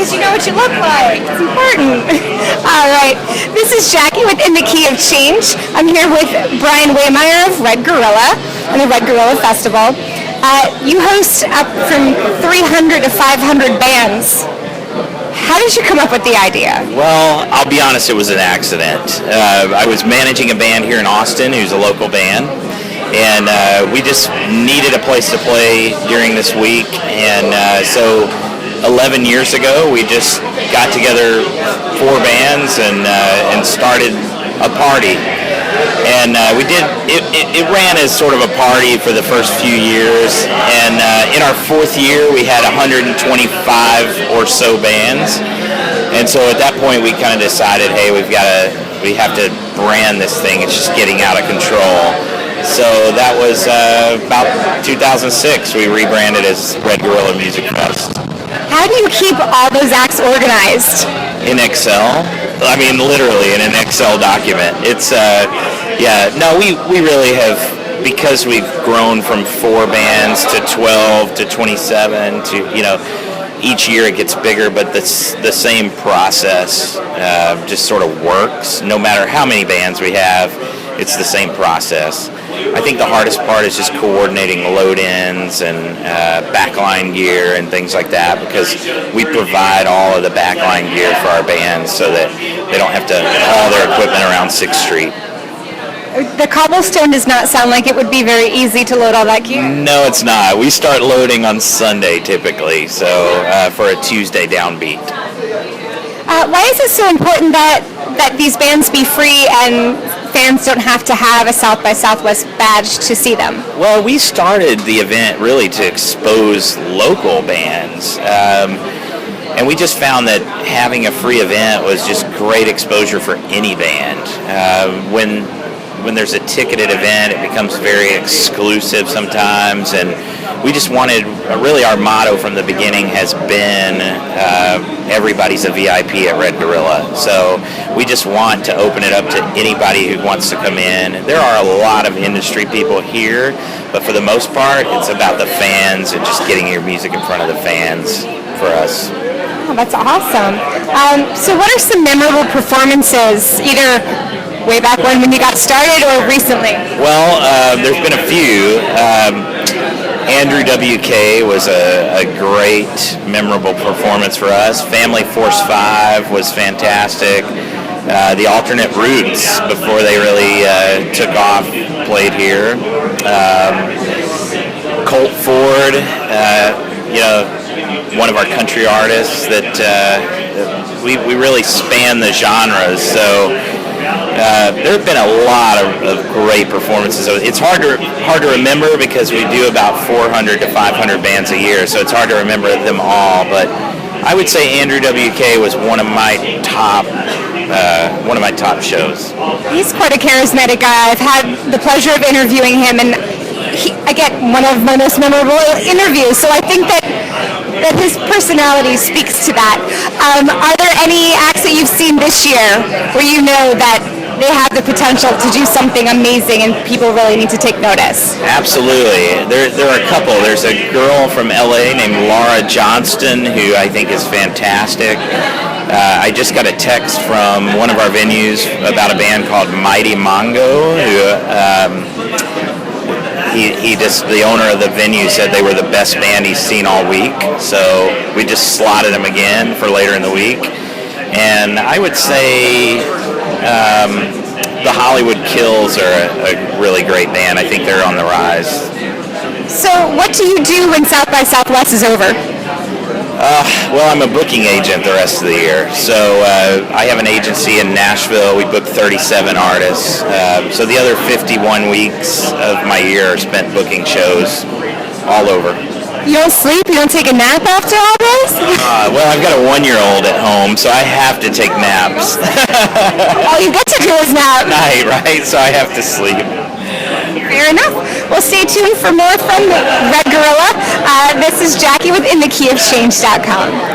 because you know what you look like. It's important. All right. This is Jackie with In the Key of Change. I'm here with Brian Waymire of Red Gorilla and the Red Gorilla Festival. You host up from 300 to 500 bands. How did you come up with the idea? Well, I'll be honest, it was an accident. I was managing a band here in Austin, who's a local band, and we just needed a place to play during this week, and so 11 years ago, we just got together 4 bands and started a party. And we did, it ran as sort of a party for the first few years, and in our 4th year we had 125 or so bands, and so at that point we kind of decided, hey, we have to brand this thing, it's just getting out of control. So that was about 2006, we rebranded as Red Gorilla Music Fest. How do you keep all those acts organized? In Excel. I mean, literally in an Excel document. It's, we really have, because we've grown from 4 bands to 12 to 27 to, each year it gets bigger, but the same process just sort of works. No matter how many bands we have, it's the same process. I think the hardest part is just coordinating load-ins and backline gear and things like that, because we provide all of the backline gear for our bands so that they don't have to haul their equipment around 6th Street. The cobblestone does not sound like it would be very easy to load all that gear. No, it's not. We start loading on Sunday typically, so for a Tuesday downbeat. Why is it so important that these bands be free and fans don't have to have a South by Southwest badge to see them? Well, we started the event really to expose local bands. And we just found that having a free event was just great exposure for any band. When there's a ticketed event, it becomes very exclusive sometimes, and we just wanted, really our motto from the beginning has been everybody's a VIP at Red Gorilla. So we just want to open it up to anybody who wants to come in. There are a lot of industry people here, but for the most part, it's about the fans and just getting your music in front of the fans for us. Oh, that's awesome. So what are some memorable performances, either way back when you got started or recently? Well, there's been a few. Andrew WK was a great, memorable performance for us. Family Force 5 was fantastic. The Alternate Roots, before they really took off, played here. Colt Ford, one of our country artists that we really span the genres. So there have been a lot of great performances. It's hard to remember because we do about 400 to 500 bands a year, so it's hard to remember them all. But I would say Andrew WK was one of my top shows. He's quite a charismatic guy. I've had the pleasure of interviewing him, and I get one of my most memorable interviews. So I think that his personality speaks to that. Are there any acts that you've seen this year where you know that they have the potential to do something amazing and people really need to take notice? Absolutely. There are a couple. There's a girl from LA named Laura Johnston who I think is fantastic. I just got a text from one of our venues about a band called Mighty Mongo who the owner of the venue said they were the best band he's seen all week, so we just slotted them again for later in the week. And I would say the Hollywood Kills are a really great band. I think they're on the rise. So what do you do when South by Southwest is over? Well, I'm a booking agent the rest of the year. So I have an agency in Nashville. We book 37 artists. So the other 51 weeks of my year are spent booking shows all over. You don't sleep? You don't take a nap after all this? Well, I've got a 1-year-old at home, so I have to take naps. All you get to do is nap. Night, right? So I have to sleep. Fair enough. Well, stay tuned for more from Red Gorilla. This is Jackie with Inthekeyofchange.com.